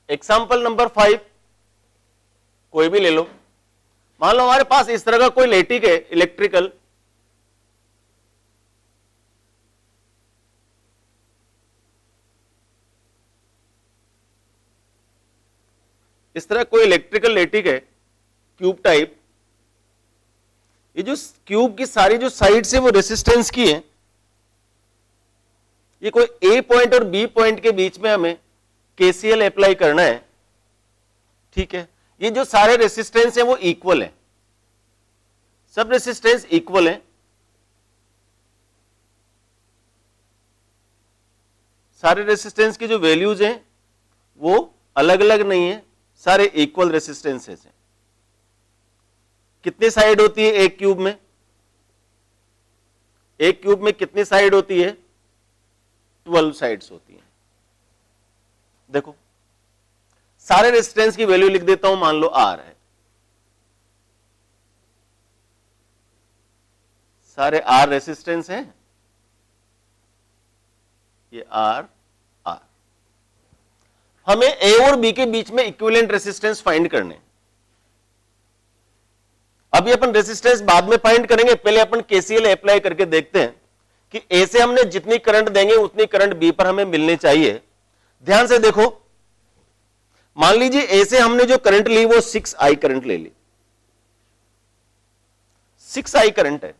Example number 5 कोई भी ले लो। मान लो हमारे पास इस तरह का कोई लेटिक है इलेक्ट्रिकल, इस तरह कोई इलेक्ट्रिकल लेटिक है क्यूब टाइप। ये जो क्यूब की सारी जो साइड्स है वो रेसिस्टेंस की है। ये कोई ए पॉइंट और बी पॉइंट के बीच में हमें केसीएल अप्लाई करना है, ठीक है। ये जो सारे रेसिस्टेंस है वो इक्वल है, सब रेसिस्टेंस इक्वल है। सारे रेसिस्टेंस की जो वैल्यूज हैं वो अलग अलग नहीं है, सारे इक्वल रेसिस्टेंसेस हैं। कितनी साइड होती है एक क्यूब में? एक क्यूब में कितनी साइड होती है? 12 साइड्स होती हैं। देखो सारे रेजिस्टेंस की वैल्यू लिख देता हूं, मान लो R है, सारे R रेजिस्टेंस हैं, ये R हमें A और B के बीच में इक्विवेलेंट रेजिस्टेंस फाइंड करने। अभी अपन रेजिस्टेंस बाद में फाइंड करेंगे, पहले अपन केसीएल अप्लाई करके देखते हैं कि A से हमने जितनी करंट देंगे उतनी करंट B पर हमें मिलनी चाहिए। ध्यान से देखो, मान लीजिए A से हमने जो करंट ली वो 6I करंट ले ली, 6I करंट है।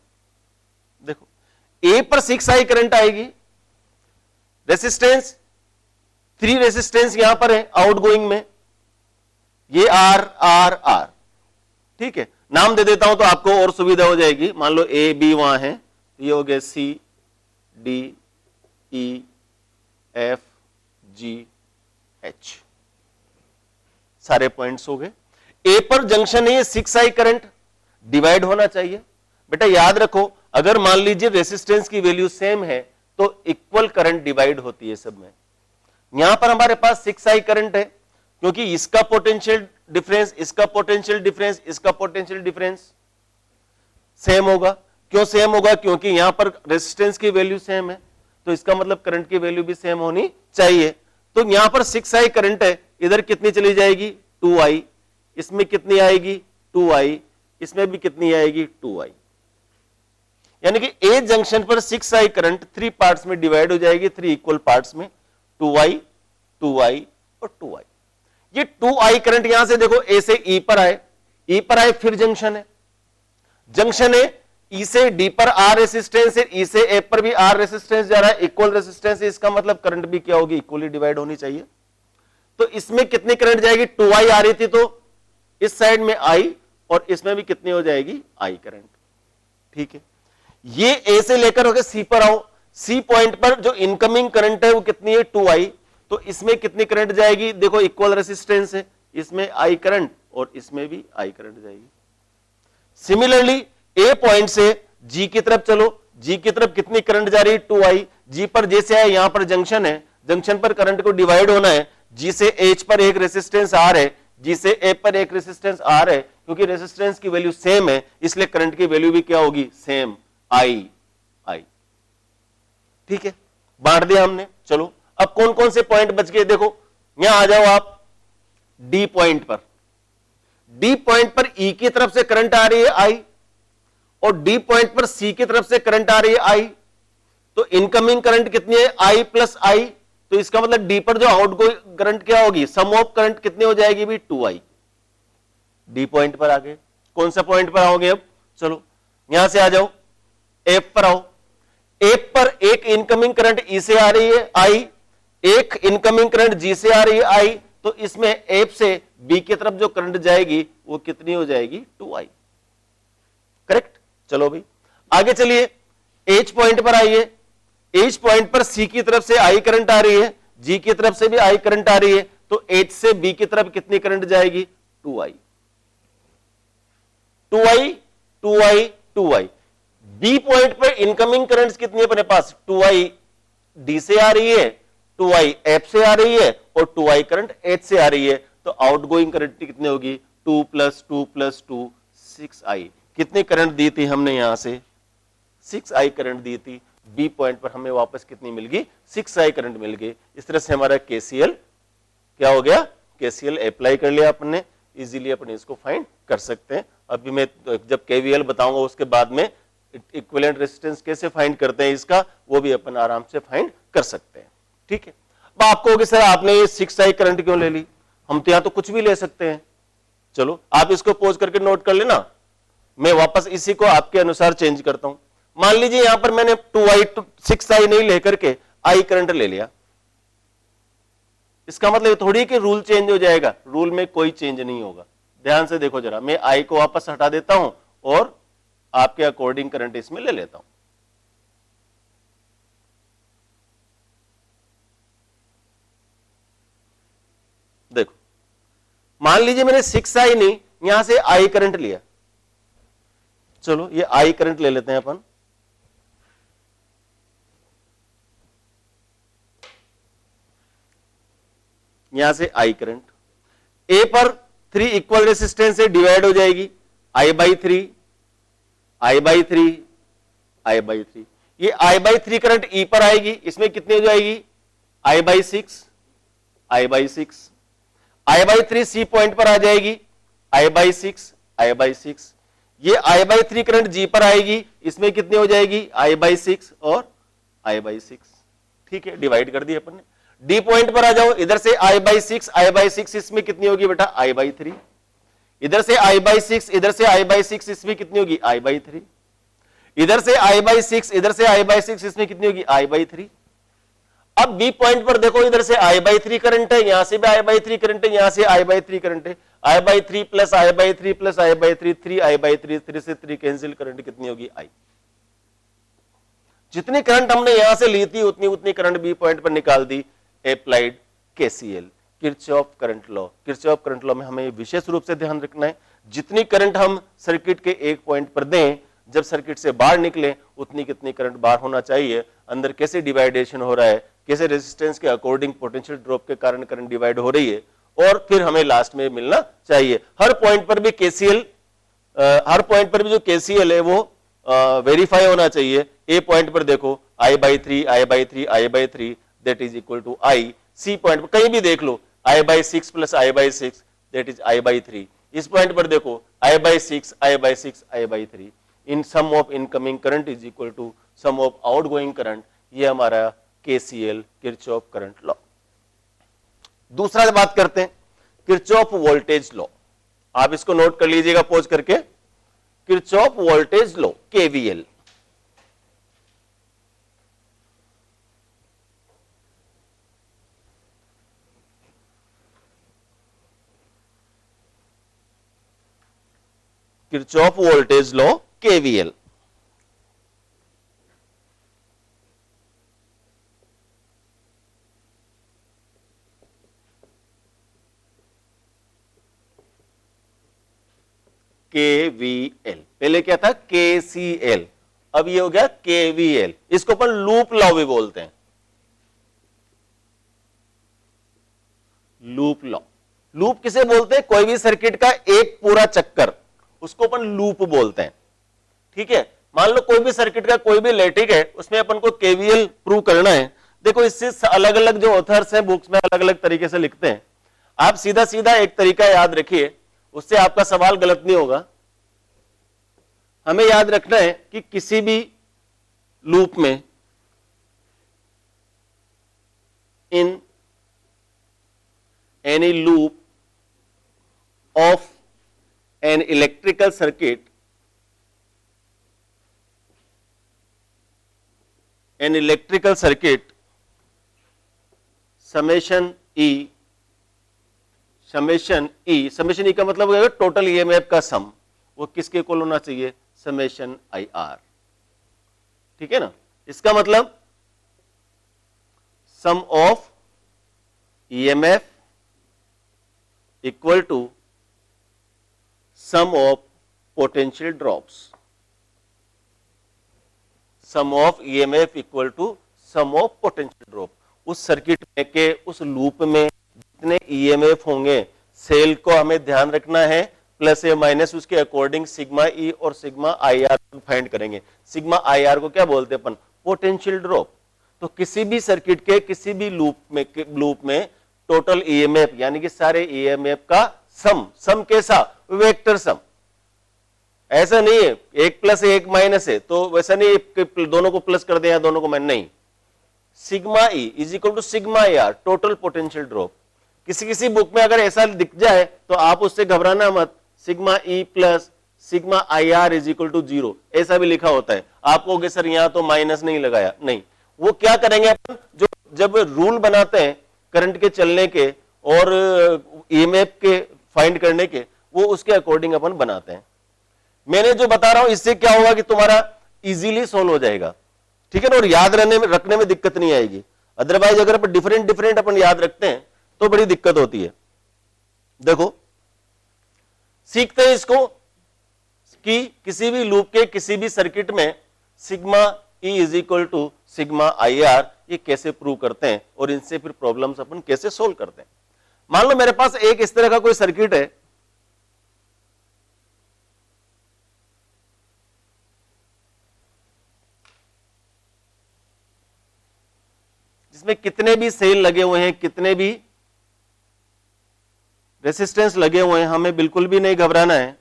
देखो A पर 6I करंट आएगी, रेजिस्टेंस 3 रेजिस्टेंस यहां पर है आउटगोइंग में, ये R, ठीक है। नाम दे देता हूं तो आपको और सुविधा हो जाएगी। मान लो A B वहां है, ये हो गया C D E F G H, सारे पॉइंट्स हो गए। A पर जंक्शन है, ये 6I करंट डिवाइड होना चाहिए। बेटा याद रखो, अगर मान लीजिए रेजिस्टेंस की वैल्यू सेम है तो इक्वल करंट डिवाइड होती है सब में। यहां पर हमारे पास 6I करंट है, क्योंकि इसका पोटेंशियल डिफरेंस, इसका पोटेंशियल डिफरेंस, इसका पोटेंशियल डिफरेंस सेम होगा। क्यों सेम होगा? क्योंकि यहां पर रेजिस्टेंस की वैल्यू सेम है, तो इसका मतलब करंट की वैल्यू भी सेम होनी चाहिए। तो यहां पर 6I करंट है, इधर कितनी चली जाएगी? 2I, इसमें कितनी आएगी? 2I, इसमें भी कितनी आएगी? 2I। यानी कि A जंक्शन पर 6I करंट 3 पार्ट्स में डिवाइड हो जाएगी, 3 इक्वल पार्ट्स में, 2I, 2I और 2I। ये 2I करंट यहां से देखो A से E पर आए, E पर आए, फिर जंक्शन है, जंक्शन है E से D पर R रेसिस्टेंस है, E से A पर भी R रेसिस्टेंस जा रहा है, इक्वल रेसिस्टेंस है, इसका मतलब करंट भी क्या होगी? इक्वली डिवाइड होनी चाहिए। तो इसमें कितनी करंट जाएगी? 2I आ रही थी, तो इस साइड में I, और इसमें भी कितनी हो जाएगी? I करंट, ठीक है। ये A से लेकर होकर C पर आओ, C पॉइंट पर जो इनकमिंग करंट है वो कितनी है? 2I, तो इसमें कितनी करंट जाएगी? देखो इक्वल रेसिस्टेंस है, इसमें I करंट और इसमें भी I करंट जाएगी। सिमिलरली A पॉइंट से G की तरफ चलो, G की तरफ कितनी करंट जा रही है? 2I। G पर जैसे आए, यहां पर जंक्शन है, जंक्शन पर करंट को डिवाइड होना है, G से H पर एक रेसिस्टेंस R है, G से A पर एक रेसिस्टेंस R है, क्योंकि रेसिस्टेंस की वैल्यू सेम है इसलिए करंट की वैल्यू भी क्या होगी? Same, I। ठीक है, बांट दिया हमने। चलो अब कौन कौन से पॉइंट बच गए? देखो यहां आ जाओ आप D पॉइंट पर, D पॉइंट पर E की तरफ से करंट आ रही है I, और D पॉइंट पर C की तरफ से करंट आ रही है I। तो इनकमिंग करंट कितनी है? I plus I। तो इसका मतलब D पर जो आउटगोइंग करंट क्या होगी? सम ऑफ करंट कितनी हो जाएगी भी? 2I। D पॉइंट पर आ गए। कौन सा पॉइंट पर आओगे अब? चलो यहां से आ जाओ, F पर आओ। F पर एक इनकमिंग करंट E से आ रही है I, एक इनकमिंग करंट G से आ रही है I, तो इसमें F से B की तरफ जो करंट जाएगी वो कितनी हो जाएगी? 2I। करेक्ट। चलो भाई आगे चलिए, H पॉइंट पर आइए। H पॉइंट पर C की तरफ से I करंट आ रही है, G की तरफ से भी I करंट आ रही है, तो H से B की तरफ कितनी करंट जाएगी? 2I। 2I, 2I, 2I। B point पर इनकमिंग करंट्स कितनी है अपने पास? 2I D से आ रही है, 2I F से आ रही है, और 2I करंट H से आ रही है, तो आउटगोइंग करंट कितनी होगी? 2 + 2 + 2 6I। कितनी करंट दी थी हमने? यहां से 6I करंट दी थी। B पॉइंट पर हमें वापस कितनी मिल गई? 6I करंट मिल गई। इस तरह से हमारा KCL क्या हो गया? केसीएल अप्लाई कर लिया अपन ने, इजीली अपन इसको फाइंड कर सकते हैं। अभी मैं जब केवीएल बताऊंगा उसके बाद में इक्विवेलेंट रेजिस्टेंस कैसे फाइंड करते हैं इसका, वो भी अपन आराम से फाइंड कर सकते हैं। ठीक है, अब आपको कि सर आपने ये 6i करंट क्यों ले ली, हम तो यहां तो कुछ भी ले सकते हैं। चलो आप इसको पॉज करके नोट कर लेना, मैं वापस इसी को आपके अनुसार चेंज करता हूं। मान लीजिए यहां पर मैंने 6i नहीं लेकर के i करंट ले लिया, इसका मतलब थोड़ी कि रूल चेंज हो जाएगा, रूल में कोई चेंज नहीं होगा। ध्यान से देखो जरा, मैं i को वापस हटा देता हूं और आपके अकॉर्डिंग करंट इसमें ले लेता हूं। देखो मान लीजिए मैंने 6i नहीं, यहां से i करंट लिया। चलो ये i करंट ले लेते हैं अपन, यहां से i करंट a पर 3 इक्वल रेसिस्टेंस से डिवाइड हो जाएगी, i by 3, i by 3, i by 3। ये i बाई 3 करंट e पर आएगी, इसमें कितनी हो जाएगी, i by 6, i by 6। i by 3 c point पर आ जाएगी, i बाई 6, i बाई 6। ये i बाई 3 करंट g पर आएगी, इसमें कितनी हो जाएगी, i बाई 6 और i बाई 6। ठीक है, डिवाइड कर दिए अपन ने। डी पॉइंट पर आ जाओ, इधर से i बाई 6, i बाई 6 इसमें कितनी होगी बेटा, i बाई 3। इधर से i बाई 6, इधर से i बाई 6 इसमें कितनी होगी, i बाई 3। इधर से i बाई 6, इधर से i बाई 6 इसमें कितनी होगी, i बाई 3। अब बी पॉइंट पर देखो, इधर से i बाई 3 करंट है, यहां से भी i बाई 3 करंट है, यहां से i बाई 3 करंट है, i by 3 plus i by 3 plus i by 3, 3i by 3, 3 से 3 कैंसिल, करंट कितनी होगी, i। जितनी करंट हमने यहां से ली थी उतनी करंट बी पॉइंट पर निकाल दी, applied KCL, Kirchhoff current law. Kirchhoff current law में हमें विशेष रूप से ध्यान रखना है, जितनी करंट हम सर्किट के एक पॉइंट पर दें, जब सर्किट से बाहर निकले उतनी कितनी करंट बाहर होना चाहिए, अंदर कैसे डिवाइडेशन हो रहा है, कैसे रेजिस्टेंस के अकॉर्डिंग पोटेंशियल ड्रॉप के कारण करंट डिवाइड हो रही है, और फिर हमें लास्ट में मिलना चाहिए। हर पॉइंट पर भी केसीएल, हर पॉइंट पर भी जो केसीएल है वो वेरीफाई होना चाहिए। ए पॉइंट पर देखो i by 3, i by 3, i by 3 that is equal to i। C point पर कहीं भी देख लो i by 6 plus i by 6 that is i by 3। इस पॉइंट पर देखो i by 6, i by 6, i by 3। In sum of incoming current is equal to sum of outgoing current, ये हमारा केसीएल, किरचॉफ करंट लॉ। दूसरा बात करते हैं Kirchhoff voltage law. आप इसको नोट कर लीजिएगा पॉज करके, Kirchhoff voltage law, KVL. Kirchhoff voltage law, KVL. KVL, पहले क्या था केसीएल, अब ये हो गया केवीएल। इसको अपन लूप लॉ भी बोलते हैं, लूप लॉ। लूप किसे बोलते हैं, कोई भी सर्किट का एक पूरा चक्कर, उसको अपन लूप बोलते हैं। ठीक है, मान लो कोई भी सर्किट का कोई भी लैटिक है, उसमें अपन को केवीएल प्रूव करना है। देखो इससे अलग अलग जो ऑथर्स हैं बुक्स में अलग अलग तरीके से लिखते हैं, आप सीधा सीधा एक तरीका याद रखिए, उससे आपका सवाल गलत नहीं होगा। हमें याद रखना है कि किसी भी लूप में, in any loop of an electrical circuit, an electrical circuit, summation E, summation E का मतलब होगा टोटल ईएमएफ का सम, वो किसके इक्वल होना चाहिए, समेशन आई आर। ठीक है ना, इसका मतलब sum of EMF equal to sum of potential drops, sum of EMF equal to sum of potential drop. उस सर्किट में के उस लूप में जितने ईएमएफ होंगे, सेल को हमें ध्यान रखना है, प्लस या माइनस उसके अकॉर्डिंग सिग्मा ई और सिग्मा आई आर फाइंड करेंगे। सिग्मा आई आर को क्या बोलते हैं अपन, पोटेंशियल ड्रॉप। तो किसी भी सर्किट के किसी भी लूप में टोटल ईएमएफ यानी कि सारे ईएमएफ का सम कैसा, वेक्टर सम। ऐसा नहीं है 1 प्लस 1 माइनस है तो वैसा नहीं कि दोनों को प्लस कर दे या दोनों को माइनस, नहीं। Sigma E is equal to sigma A R, total potential drop. किसी बुक में अगर ऐसा दिख जाए तो आप उससे घबराना मत, sigma E plus sigma I R is equal to 0 ऐसा भी लिखा होता है। आप कहोगे सर यहां तो माइनस नहीं लगाया, नहीं। वो क्या करेंगे अपन, जो जब रूल बनाते हैं करंट के चलने के और ईएमएफ के फाइंड करने के, वो उसके अकॉर्डिंग अपन बनाते हैं। मैंने जो बता रहा हूं इससे क्या होगा कि तुम्हारा इजीली सोल्व हो जाएगा, ठीक है ना, और याद रखने में दिक्कत नहीं आएगी। अदरवाइज अगर अपन डिफरेंट अपन याद रखते हैं तो बड़ी दिक्कत होती है। देखो सीखते हैं इसको कि किसी भी लूप के किसी भी सर्किट में sigma E is equal to sigma I R ये कैसे प्रूव करते हैं और इनसे फिर प्रॉब्लम्स अपन कैसे सोल्व करते हैं। मान लो मेरे पास एक इस तरह का कोई सर्किट है, जिसमें कितने भी सेल लगे हुए हैं, कितने भी रेसिस्टेंस लगे हुए हैं, हमें बिल्कुल भी नहीं घबराना है।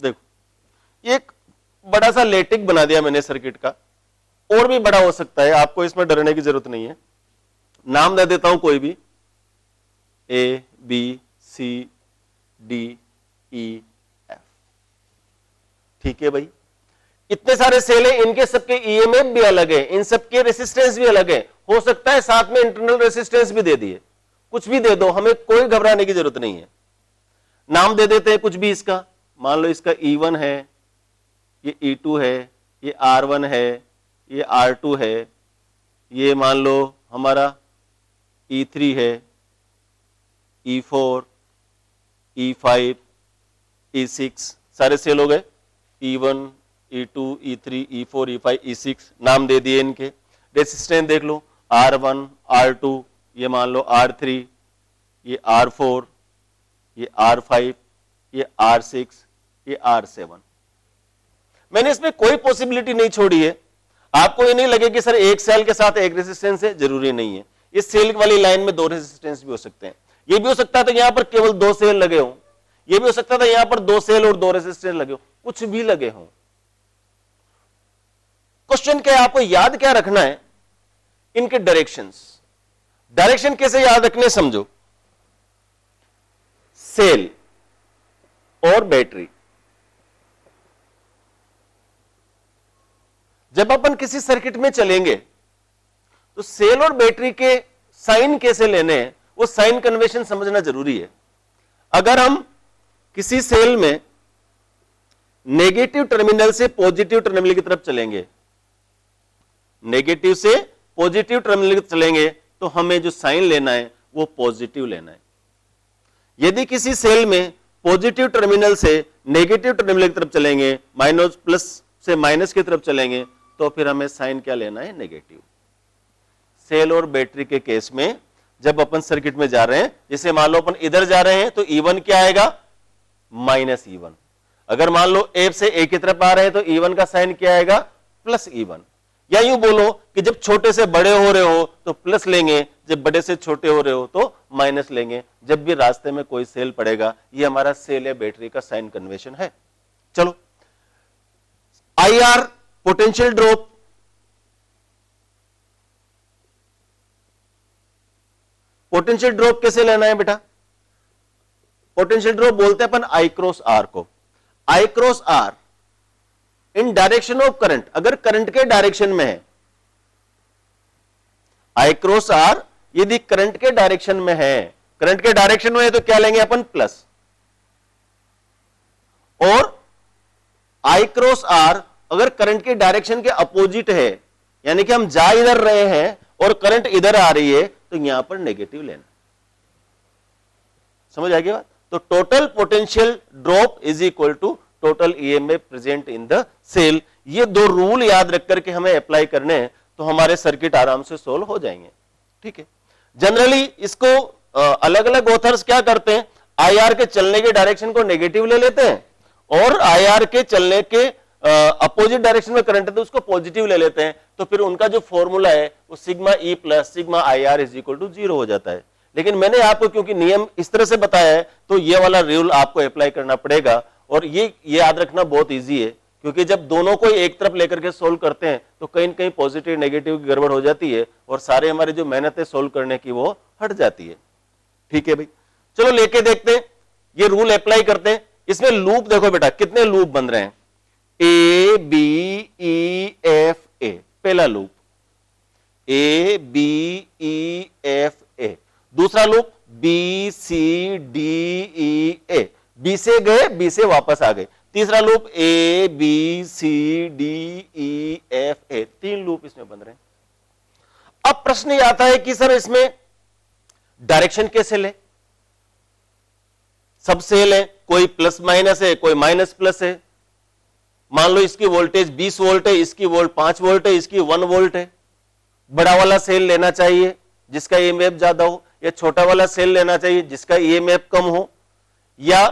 देखो एक बड़ा सा लेटिक बना दिया मैंने सर्किट का, और भी बड़ा हो सकता है, आपको इसमें डरने की जरूरत नहीं है। नाम दे देता हूं कोई भी, A B C D E F, ठीक है भाई। इतने सारे सेल हैं, इनके सबके ईएमएफ भी अलग है, इन सबके रेसिस्टेंस भी अलग है। हो सकता है साथ में इंटरनल रेसिस्टेंस भी दे दिए, कुछ भी दे दो, हमें कोई घबराने की जरूरत नहीं है। नाम दे देते हैं कुछ भी इसका, मान लो इसका E1 है, ये E2 है, ये R1 है, ये R2 है, ये मान लो हमारा E3 है, E4, E5, E6, सारे सेल हो गए। E1, E2, E3, E4, E5, E6 नाम दे दिए इनके। रेसिस्टेंस देख लो, R1, R2, ये मान लो R3, ये R4, ये R5, ये R6, ये R7। मैंने इसमें कोई पॉसिबिलिटी नहीं छोड़ी है। आपको ये नहीं लगे कि सर एक सेल के साथ एक रेजिस्टेंस है, जरूरी नहीं है। इस सेल वाली लाइन में 2 रेजिस्टेंस भी हो सकते हैं। ये भी हो सकता था यहां पर केवल 2 सेल लगे हों, ये भी हो सकता था यहां पर 2 सेल और 2 रेजिस्टेंस लगे हो, कुछ भी लगे हों। क्वेश्चन क्या है, आपको याद क्या रखना है, इनके डायरेक्शंस। डायरेक्शन कैसे याद रखने समझो, सेल और बैटरी। जब अपन किसी सर्किट में चलेंगे तो सेल और बैटरी के साइन कैसे लेने हैं, वो साइन कन्वेंशन समझना जरूरी है। अगर हम किसी सेल में नेगेटिव टर्मिनल से पॉजिटिव टर्मिनल की तरफ चलेंगे, नेगेटिव से पॉजिटिव टर्मिनल की तरफ चलेंगे, तो हमें जो साइन लेना है वो पॉजिटिव लेना है। यदि किसी सेल में पॉजिटिव टर्मिनल से नेगेटिव टर्मिनल की तरफ चलेंगे, माइनस प्लस से माइनस की तरफ चलेंगे, तो फिर हमें साइन क्या लेना है, नेगेटिव। सेल और बैटरी के केस में जब अपन सर्किट में जा रहे हैं, जैसे मान लो अपन इधर जा रहे हैं तो E1 क्या आएगा, माइनस E1। अगर मान लो ए से ए की तरफ आ रहे हैं तो E1 का साइन क्या आएगा, प्लस E1। या यूं बोलो कि जब छोटे से बड़े हो रहे हो तो प्लस लेंगे, जब बड़े से छोटे हो रहे हो तो माइनस लेंगे। जब भी रास्ते में कोई सेल पड़ेगा, ये हमारा सेल या बैटरी का साइन कन्वेंशन है। चलो, IR potential drop, potential drop कैसे लेना है बेटा, पोटेंशियल ड्रॉप बोलते हैं अपन I क्रॉस R को। I cross R in direction of current, अगर करंट के डायरेक्शन में है, I क्रॉस R यदि करंट के डायरेक्शन में है, करंट के डायरेक्शन में है तो क्या लेंगे अपन, प्लस। और I क्रॉस R अगर करंट के डायरेक्शन के अपोजिट है, यानी कि हम जा इधर रहे हैं और करंट इधर आ रही है, तो यहां पर नेगेटिव लेना। समझ आ गई बात। तो total potential drop is equal to total EMF present in the cell. ये दो रूल याद रख करके हमें अप्लाई करने हैं तो हमारे सर्किट आराम से सोल्व हो जाएंगे। ठीक है, जनरली इसको अलग अलग ऑथर्स क्या करते हैं, आईआर के चलने के डायरेक्शन को नेगेटिव ले लेते हैं और आईआर के चलने के अपोजिट डायरेक्शन में करंट है तो उसको पॉजिटिव ले लेते हैं, तो फिर उनका जो फॉर्मूला है वो sigma E plus sigma I R is equal to 0 हो जाता है। लेकिन मैंने आपको क्योंकि नियम इस तरह से बताया है तो ये वाला रूल आपको अप्लाई करना पड़ेगा, और ये याद रखना बहुत ईजी है क्योंकि जब दोनों को एक तरफ लेकर के सोल्व करते हैं तो कहीं न कहीं पॉजिटिव नेगेटिव की गड़बड़ हो जाती है और सारे हमारी जो मेहनत है सोल्व करने की वो हट जाती है। ठीक है भाई, चलो लेके देखते हैं, ये रूल अप्लाई करते हैं। इसमें लूप देखो बेटा कितने लूप बन रहे हैं, ए बी ई एफ ए, पहला loop A B E F A, दूसरा loop B C D E A, B से गए बी से वापस आ गए, तीसरा loop A B C D E F A, 3 loop इसमें बन रहे हैं। अब प्रश्न ये आता है कि सर इसमें डायरेक्शन कैसे ले, सब सेल है, कोई प्लस माइनस है कोई माइनस प्लस है। मान लो इसकी वोल्टेज 20 वोल्ट है, इसकी वोल्ट 5 वोल्ट है, इसकी 1 वोल्ट है, बड़ा वाला सेल लेना चाहिए जिसका ईएमएफ ज्यादा हो, या छोटा वाला सेल लेना चाहिए जिसका ईएमएफ कम हो, या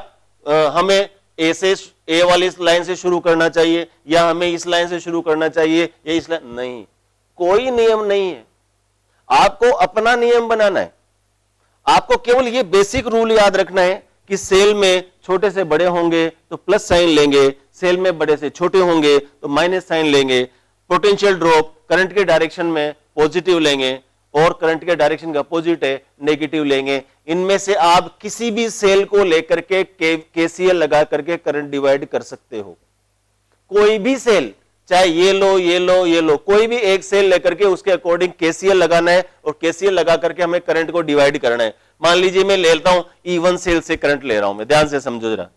हमें ए से ए वाली इस लाइन से शुरू करना चाहिए, या हमें इस लाइन से शुरू करना चाहिए, या इस लाइन, नहीं, कोई नियम नहीं है, आपको अपना नियम बनाना है। आपको केवल ये बेसिक रूल याद रखना है कि सेल में छोटे से बड़े होंगे तो प्लस साइन लेंगे, सेल में बड़े से छोटे होंगे तो माइनस साइन लेंगे, पोटेंशियल ड्रॉप करंट के डायरेक्शन में पॉजिटिव लेंगे और करंट के डायरेक्शन का अपोजिट है नेगेटिव लेंगे। इनमें से आप किसी भी सेल को लेकर के केसीएल लगा करके करंट डिवाइड कर सकते हो, कोई भी सेल, चाहे ये लो ये लो ये लो, कोई भी एक सेल लेकर के उसके अकॉर्डिंग केसीएल लगाना है और केसीएल लगा करके हमें करंट को डिवाइड करना है। मान लीजिए मैं लेता हूं E1 सेल से करंट ले रहा हूं, मैं ध्यान से समझो जरा,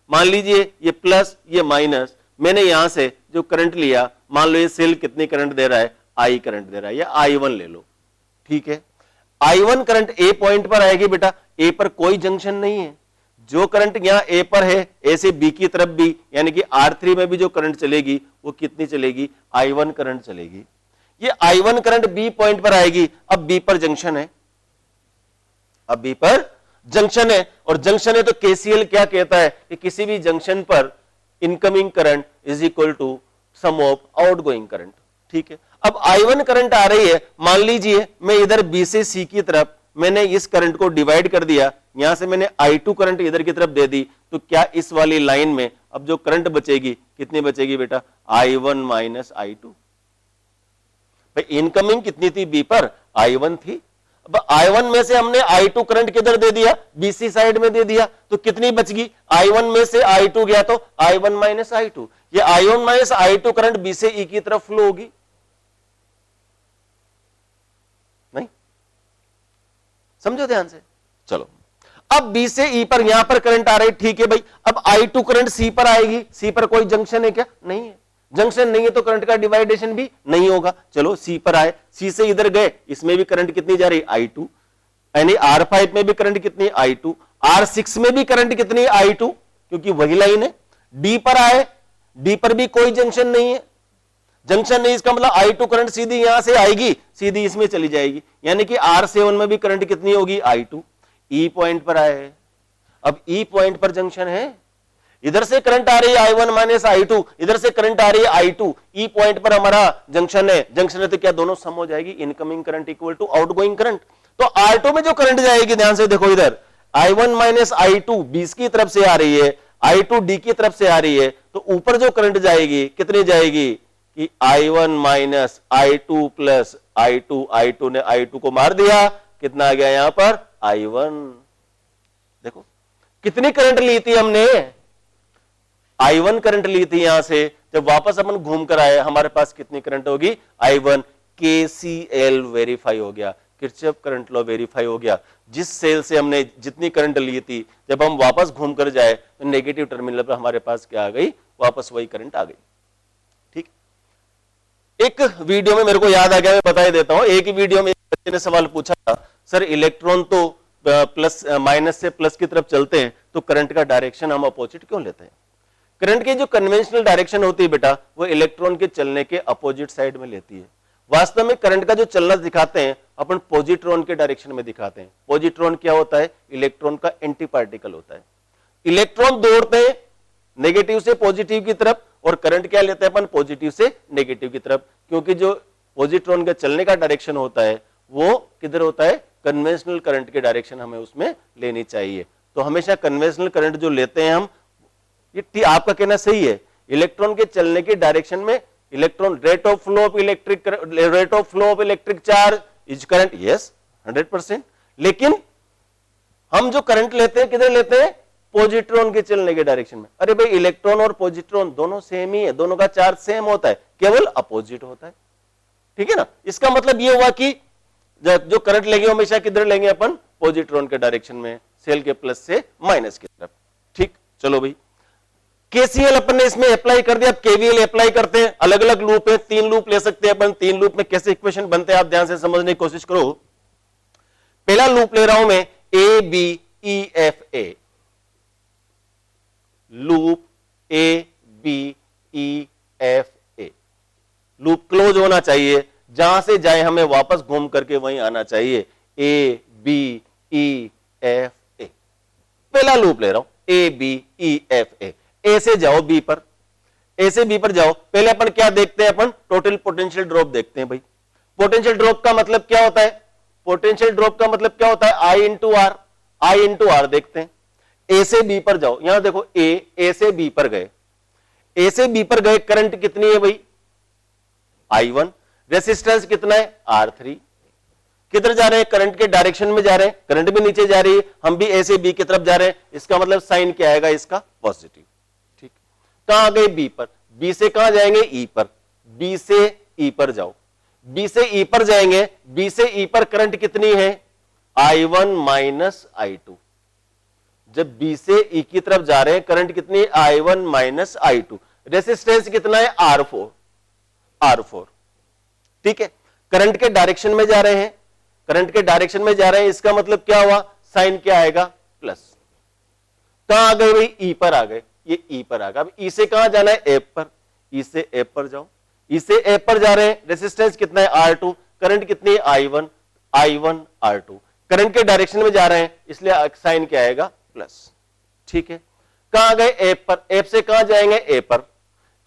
मान लीजिए ये प्लस ये माइनस, मैंने यहां से जो करंट लिया, मान लो ये सेल कितनी करंट दे रहा है, I करंट दे रहा है, या I1 ले लो। ठीक है, I1 करंट ए पॉइंट पर आएगी बेटा, ए पर कोई जंक्शन नहीं है, जो करंट यहां ए पर है, ए से बी की तरफ भी, यानी कि R3 में भी जो करंट चलेगी वो कितनी चलेगी, I1 करंट चलेगी। ये I1 करंट बी पॉइंट पर आएगी, अब बी पर जंक्शन है, अब बी पर जंक्शन है, और जंक्शन है तो केसीएल क्या कहता है कि किसी भी जंक्शन पर incoming current is equal to sum of outgoing current. ठीक है, अब I1 करंट आ रही है, मान लीजिए मैं इधर बी से सी की तरफ मैंने इस करंट को डिवाइड कर दिया, यहां से मैंने I2 करंट इधर की तरफ दे दी, तो क्या इस वाली लाइन में अब जो करंट बचेगी कितनी बचेगी बेटा, I1 माइनस I2। भाई इनकमिंग कितनी थी बी पर, I1 थी, अब I1 में से हमने I2 करंट किधर दे दिया, बीसी साइड में दे दिया, तो कितनी बच गई, I1 में से I2 गया तो I1 माइनस I2, ये I1 minus I2 current B से ई की तरफ फ्लो होगी, नहीं समझो ध्यान से। चलो अब बी से ई पर यहां पर करंट आ रही, ठीक है भाई, अब I2 करंट सी पर आएगी, सी पर कोई जंक्शन है क्या, नहीं है, जंक्शन नहीं है तो करंट का डिवाइडेशन भी नहीं होगा। चलो सी पर आए, सी से इधर गए, इसमें भी करंट कितनी जा रही, I2, यानी R5 में भी करंट कितनी, I2, R6 में भी करंट कितनी, I2, क्योंकि वही लाइन है। डी पर आए, डी पर भी कोई जंक्शन नहीं है, जंक्शन नहीं, इसका मतलब I2 करंट सीधी यहां से आएगी, सीधी इसमें चली जाएगी, यानी कि R7 में भी करंट कितनी होगी, I2। ई पॉइंट पर आए, अब ई पॉइंट पर जंक्शन है, इधर से करंट आ रही है I1 माइनस I2, इधर से करंट आ रही है I2, ई पॉइंट पर हमारा जंक्शन है, जंक्शन है तो क्या दोनों सम हो जाएगी, incoming current equal to outgoing current. तो R2 में जो करंट जाएगी, ध्यान से देखो इधर, I1 माइनस I2 बीस की तरफ से आ रही है, I2 डी की तरफ से आ रही है, तो ऊपर जो करंट जाएगी कितनी जाएगी कि I1 minus I2 plus I2, I2 ने I2 को मार दिया, कितना आ गया यहां पर, I1। देखो कितनी करंट ली थी हमने, I1 करंट ली थी यहां से, जब वापस अपन घूम कर आए हमारे पास कितनी करंट होगी, I1। KCL वेरीफाई हो गया, किरचॉफ करंट लॉ वेरीफाई हो गया, जिस सेल से हमने जितनी करंट ली थी जब हम वापस घूम कर जाए तो नेगेटिव टर्मिनल पर हमारे पास क्या आ गई, वापस वही करंट आ गई। ठीक, एक वीडियो में मेरे को याद आ गया, मैं बता ही देता हूं, एक ही वीडियो में बच्चे ने सवाल पूछा था, सर इलेक्ट्रॉन तो प्लस माइनस से प्लस की तरफ चलते हैं तो करंट का डायरेक्शन हम अपोजिट क्यों लेते हैं। करंट की जो कन्वेंशनल डायरेक्शन होती है बेटा, वो इलेक्ट्रॉन के चलने के अपोजिट साइड में लेती है। वास्तव में करंट का जो चलना दिखाते हैं अपन पॉजिट्रॉन के डायरेक्शन में दिखाते हैं। पॉजिट्रॉन क्या होता है? इलेक्ट्रॉन का एंटी पार्टिकल होता है। इलेक्ट्रॉन दौड़ते हैं नेगेटिव से पॉजिटिव की तरफ, और करंट क्या लेते हैं अपन? पॉजिटिव से नेगेटिव की तरफ, क्योंकि जो पॉजिट्रॉन का चलने का डायरेक्शन होता है वो किधर होता है? कन्वेंशनल करंट के डायरेक्शन हमें उसमें लेनी चाहिए। तो हमेशा कन्वेंशनल करंट जो लेते हैं हम, ये आपका कहना सही है, इलेक्ट्रॉन के चलने के डायरेक्शन में electron rate of flow of electric charge is current, yes 100%। लेकिन हम जो करंट लेते हैं किधर लेते हैं? पॉजिट्रॉन के चलने के डायरेक्शन में। अरे भाई इलेक्ट्रॉन और पॉजिट्रॉन दोनों सेम ही है, दोनों का चार्ज सेम होता है, केवल अपोजिट होता है। ठीक है ना? इसका मतलब ये हुआ कि जो करंट लेंगे हमेशा किधर लेंगे अपन? पॉजिट्रॉन के डायरेक्शन में, सेल के प्लस से माइनस की तरफ। ठीक, चलो भाई केसीएल अपन ने इसमें अप्लाई कर दिया। अब केवीएल अप्लाई करते हैं। अलग अलग लूप है, 3 लूप ले सकते हैं अपन। 3 लूप में कैसे इक्वेशन बनते हैं आप ध्यान से समझने की कोशिश करो। पहला लूप ले रहा हूं मैं A B E F A, loop A B E F A. Loop close होना चाहिए, जहां से जाए हमें वापस घूम करके वहीं आना चाहिए। ए बी ई एफ ए, पहला लूप ले रहा हूं ए बी ई एफ ए। ए से जाओ बी पर, ए से बी पर जाओ। पहले अपन क्या देखते हैं? अपन टोटल पोटेंशियल ड्रॉप देखते हैं भाई। पोटेंशियल ड्रॉप का मतलब क्या होता है? पोटेंशियल ड्रॉप का मतलब क्या होता है? I into R. I into R देखते हैं। ए से बी पर जाओ, यहां देखो ए से बी पर गए, ए से बी पर गए, करंट कितनी है भाई? I1। रेसिस्टेंस कितना है? R3। किधर जा रहे हैं? करंट के डायरेक्शन में जा रहे हैं, करंट भी नीचे जा रही है, हम भी ए से बी की तरफ जा रहे हैं। इसका मतलब साइन क्या आएगा इसका? पॉजिटिव। ठीक, कहां गए? बी पर। बी से कहां जाएंगे? ई पर। बी से ई पर जाओ, बी से ई पर जाएंगे। बी से ई पर करंट कितनी है? I1 minus I2। जब बी से ई की तरफ जा रहे हैं, करंट कितनी है? I1 minus I2। रेसिस्टेंस कितना है? R4। ठीक है, करंट के डायरेक्शन में जा रहे हैं, करंट के डायरेक्शन में जा रहे हैं, इसका मतलब क्या हुआ? साइन क्या आएगा? प्लस। कहां आ गए भाई? ई पर आ गए, ये ई पर आ गया। अब ई से कहां जाना है? एफ पर। ई से एफ पर जाओ, ई से एफ पर जा रहे हैं। रेसिस्टेंस कितना है? R2। करंट कितनी है? I1 R2। करंट के डायरेक्शन में जा रहे हैं, इसलिए साइन क्या आएगा? प्लस। ठीक है, कहां गए? एफ पर। एफ से कहां जाएंगे? ए पर।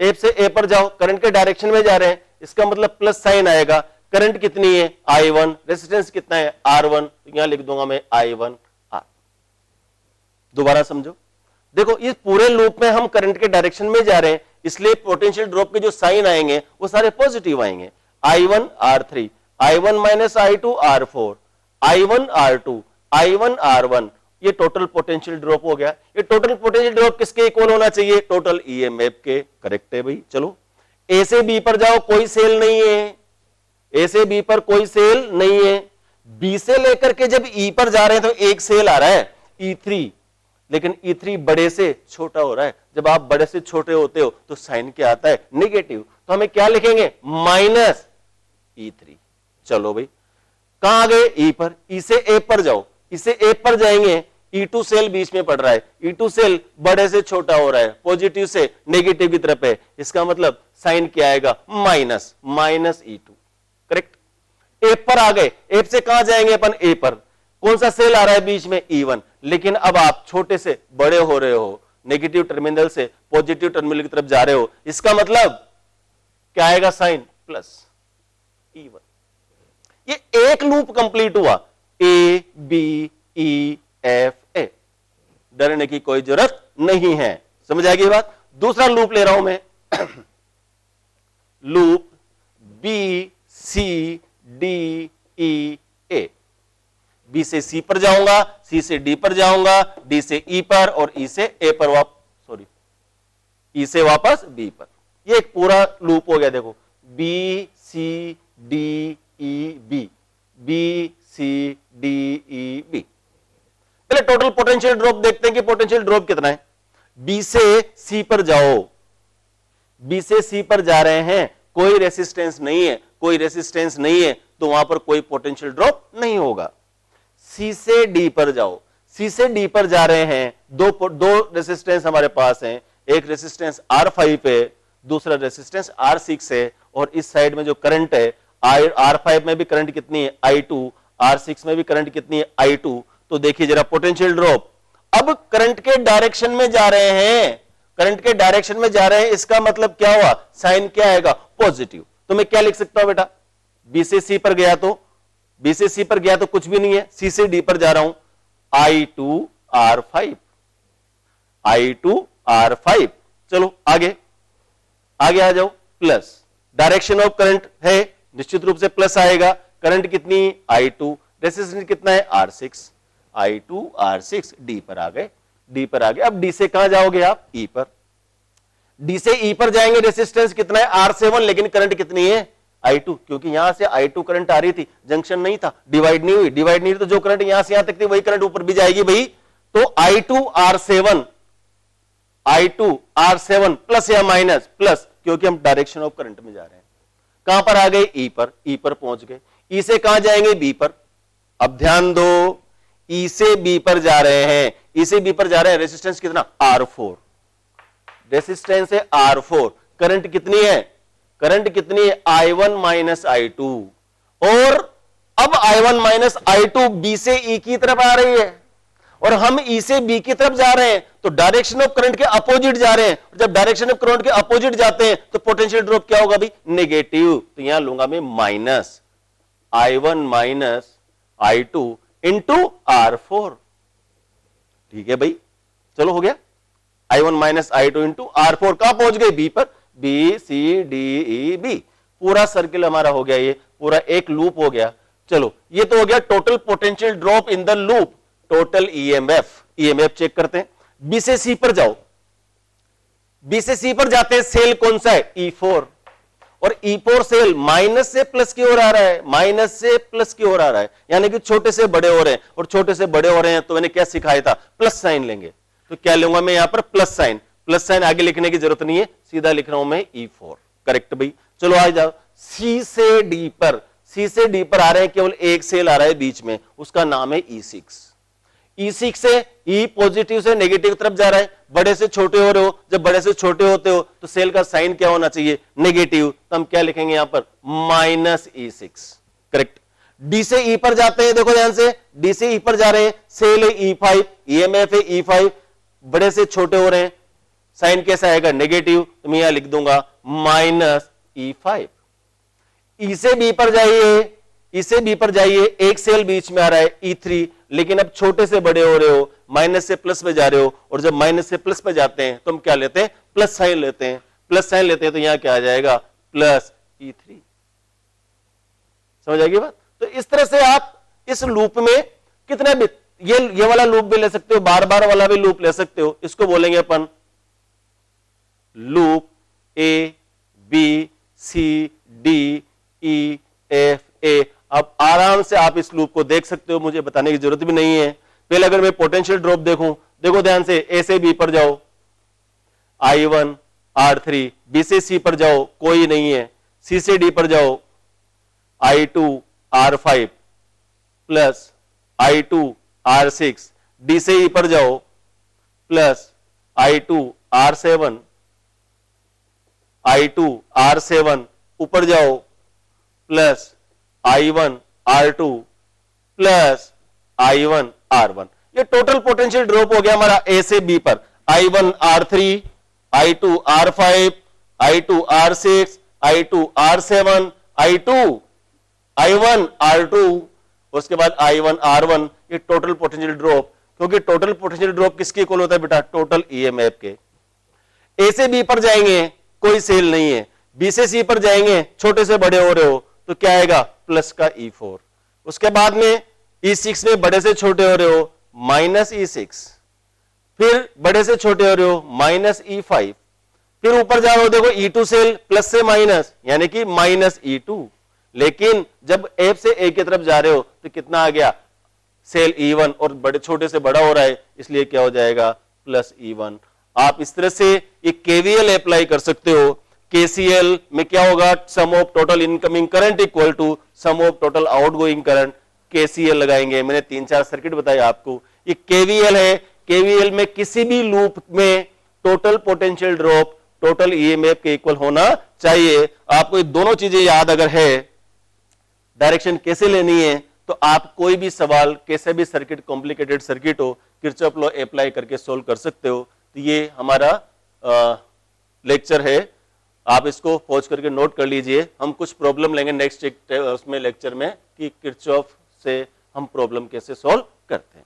एफ से ए पर जाओ, करंट के डायरेक्शन में जा रहे हैं, इसका मतलब प्लस साइन आएगा। करंट कितनी है? I1। रेसिस्टेंस कितना है? R1। तो यहां लिख दूंगा मैं I1 R। दोबारा समझो, देखो इस पूरे लूप में हम करंट के डायरेक्शन में जा रहे हैं, इसलिए पोटेंशियल ड्रॉप के जो साइन आएंगे वो सारे पॉजिटिव आएंगे। I1 R3, I1 minus I2 R4, I1 R2, I1 R1। ये टोटल पोटेंशियल ड्रॉप हो गया। ये टोटल पोटेंशियल ड्रॉप किसके इक्वल होना चाहिए? टोटल ईएमएफ के। करेक्ट है भाई। चलो ए से बी पर जाओ, कोई सेल नहीं है, ए से बी पर कोई सेल नहीं है। बी से लेकर के जब ई पर जा रहे हैं तो एक सेल आ रहा है E3, लेकिन E3 बड़े से छोटा हो रहा है। जब आप बड़े से छोटे होते हो तो साइन क्या आता है? नेगेटिव। तो हमें क्या लिखेंगे? Minus E3। चलो भाई, कहां आ गए? ई पर। ई से ए पर जाओ, इसे ए पर जाएंगे, E2 सेल बीच में पड़ रहा है, E2 सेल बड़े से छोटा हो रहा है, पॉजिटिव से नेगेटिव की तरफ है, इसका मतलब साइन क्या आएगा? Minus E2। करेक्ट। एफ पर आ गए, एफ से कहां जाएंगे अपन? ए पर। कौन सा सेल आ रहा है बीच में? E1। लेकिन अब आप छोटे से बड़े हो रहे हो, नेगेटिव टर्मिनल से पॉजिटिव टर्मिनल की तरफ जा रहे हो, इसका मतलब क्या आएगा? Sign plus E1। ये एक लूप कंप्लीट हुआ, ए बी ई एफ ए। डरने की कोई जरूरत नहीं है, समझ आएगी बात। दूसरा लूप ले रहा हूं मैं loop B C D E A. B से सी पर जाऊंगा, सी से डी पर जाऊंगा, डी से ई पर, और ई से ए पर ई से वापस बी पर। ये एक पूरा लूप हो गया। देखो B C D E B, B C D E B. पहले टोटल पोटेंशियल ड्रॉप देखते हैं कि पोटेंशियल ड्रॉप कितना है। बी से सी पर जाओ, बी से सी पर जा रहे हैं, कोई रेसिस्टेंस नहीं है, कोई रेसिस्टेंस नहीं है, तो वहां पर कोई पोटेंशियल ड्रॉप नहीं होगा। सी से डी पर जाओ, सी से डी पर जा रहे हैं, दो रेसिस्टेंस हमारे पास हैं, एक रेसिस्टेंस R5 है, दूसरा रेसिस्टेंस R6 है, और इस साइड में जो करंट है R5 में भी करंट कितनी है I2, R6 में भी करंट कितनी है I2। तो देखिए जरा पोटेंशियल ड्रॉप, अब करंट के डायरेक्शन में जा रहे हैं, करंट के डायरेक्शन में जा रहे हैं, इसका मतलब क्या हुआ, साइन क्या आएगा, पॉजिटिव। तो मैं क्या लिख सकता हूं बेटा, बी से सी पर गया तो, बी से सी पर गया तो कुछ भी नहीं है, सी से डी पर जा रहा हूं, I2R5, I2R5। चलो आगे आगे आ जाओ, प्लस डायरेक्शन ऑफ करंट है, निश्चित रूप से प्लस आएगा, करंट कितनी I2, रेजिस्टेंस कितना है R6, I2R6, डी पर आ गए, डी पर आ गए। अब डी से कहां जाओगे आप, ई पर, डी से ई पर जाएंगे, रेजिस्टेंस कितना है R7, लेकिन करंट कितनी है I2, क्योंकि यहां से I2 करंट आ रही थी, जंक्शन नहीं था, डिवाइड नहीं हुई, डिवाइड नहीं हुई तो जो करंट यहां से यहां तक थी वही करंट ऊपर भी जाएगी भाई। तो I2R7, I2R7 प्लस या माइनस, प्लस, क्योंकि हम डायरेक्शन ऑफ करंट में जा रहे हैं। कहां पर आ गए, ई पर, ई पर पहुंच गए। ई से कहां जाएंगे, बी पर। अब ध्यान दो, ई से बी पर जा रहे हैं, ई से बी पर जा रहे हैं, रेजिस्टेंस कितना R4, रेजिस्टेंस है R4, करंट कितनी है, करंट कितनी है I1 माइनस I2, और अब I1 माइनस I2 बी से ई की तरफ आ रही है, और हम ई से बी की तरफ जा रहे हैं, तो डायरेक्शन ऑफ करंट के अपोजिट जा रहे हैं। जब डायरेक्शन ऑफ करंट के अपोजिट जाते हैं तो पोटेंशियल ड्रॉप क्या होगा भाई, नेगेटिव। तो यहां लूंगा मैं minus I1 minus I2 into R4। ठीक है भाई, चलो हो गया, I1 minus I2 into R4, कहां पहुंच गए, बी पर, B C D E B, पूरा सर्किल हमारा हो गया, ये पूरा एक लूप हो गया। चलो ये तो हो गया total potential drop in the loop, total EMF, EMF check करते हैं। बी से सी पर जाओ, बी से सी पर जाते हैं, सेल कौन सा है, E4, और E4 सेल माइनस से प्लस की ओर आ रहा है, माइनस से प्लस की ओर आ रहा है, यानी कि छोटे से बड़े हो रहे हैं, और छोटे से बड़े हो रहे हैं तो मैंने क्या सिखाया था, प्लस साइन लेंगे। तो क्या लूंगा मैं यहां पर, प्लस साइन, प्लस साइन आगे लिखने की जरूरत नहीं है, सीधा लिख रहा हूं मैं E4, करेक्ट भाई। चलो आ जाओ, सी से डी पर, सी से डी पर आ रहे हैं, केवल एक सेल आ रहा है बीच में, उसका नाम है E6। E6 से E पॉजिटिव से नेगेटिव तरफ जा रहा है, बड़े से छोटे हो रहे हो, जब बड़े से छोटे होते हो तो सेल का साइन क्या होना चाहिए, नेगेटिव, तो हम क्या लिखेंगे यहां पर, माइनस E6, करेक्ट। डी से ई पर जाते हैं, देखो ध्यान से, डी से ई पर जा रहे हैं, सेल है E5, ईएमएफ है E5, बड़े से छोटे हो रहे हैं, साइन कैसा आएगा, नेगेटिव, तो मैं यहां लिख दूंगा माइनस E5। ई से बी पर जाइए, ई से बी पर जाइए, एक सेल बीच में आ रहा है E3, लेकिन अब छोटे से बड़े हो रहे हो, माइनस से प्लस में जा रहे हो, और जब माइनस से प्लस पे जाते हैं तो हम क्या लेते हैं, प्लस साइन लेते हैं, प्लस साइन लेते हैं, तो यहां क्या आ जाएगा, प्लस E3। समझ आएगी बात। तो इस तरह से आप इस लूप में कितना भी, ये वाला लूप भी ले सकते हो, बार बार वाला भी लूप ले सकते हो, इसको बोलेंगे अपन loop A B C D E F A। अब आराम से आप इस लूप को देख सकते हो, मुझे बताने की जरूरत भी नहीं है। पहले अगर मैं पोटेंशियल ड्रॉप देखूं, देखो ध्यान से, ए से बी पर जाओ, I1 R3, बी से सी पर जाओ, कोई नहीं है, सी से डी पर जाओ, I2 R5 plus I2 R6, D से ई पर जाओ plus I2 R7, I2 R7, ऊपर जाओ plus I1 R2 plus I1 R1। ये टोटल पोटेंशियल ड्रॉप हो गया हमारा ए से बी पर, I1 R3, I2 R5, I2 R6, I2 R7, I1 R2, उसके बाद I1 R1। ये टोटल पोटेंशियल ड्रॉप, क्योंकि टोटल पोटेंशियल ड्रॉप किसके इक्वल होता है बेटा, टोटल ईएमएफ के। ए से बी पर जाएंगे, कोई सेल नहीं है, बी से सी पर जाएंगे, छोटे से बड़े हो रहे हो, तो क्या आएगा, प्लस का E4। उसके बाद में E6 में बड़े से छोटे हो रहे हो, माइनस E6, फिर बड़े से छोटे हो रहे हो, माइनस E5, फिर ऊपर जा रहे हो, देखो E2 सेल, प्लस से माइनस, यानी कि माइनस E2। लेकिन जब F से A की तरफ जा रहे हो तो कितना आ गया, सेल E1, और बड़े छोटे से बड़ा हो रहा है, इसलिए क्या हो जाएगा, प्लस E1। आप इस तरह से एक KVL अप्लाई कर सकते हो। KCL में क्या होगा, sum of total incoming current equal to sum of total outgoing current. KCL लगाएंगे, मैंने 3-4 सर्किट बताया आपको, ये KVL है। KVL में किसी भी लूप में total potential drop total EMF के इक्वल होना चाहिए। आपको ये दोनों चीजें याद अगर है, डायरेक्शन कैसे लेनी है, तो आप कोई भी सवाल कैसे भी सर्किट, कॉम्प्लिकेटेड सर्किट हो, किरचॉफ लॉ अप्लाई करके सोल्व कर सकते हो। तो ये हमारा लेक्चर है, आप इसको पॉज करके नोट कर लीजिए। हम कुछ प्रॉब्लम लेंगे नेक्स्ट उसमें लेक्चर में कि किरचॉफ से हम प्रॉब्लम कैसे सॉल्व करते हैं।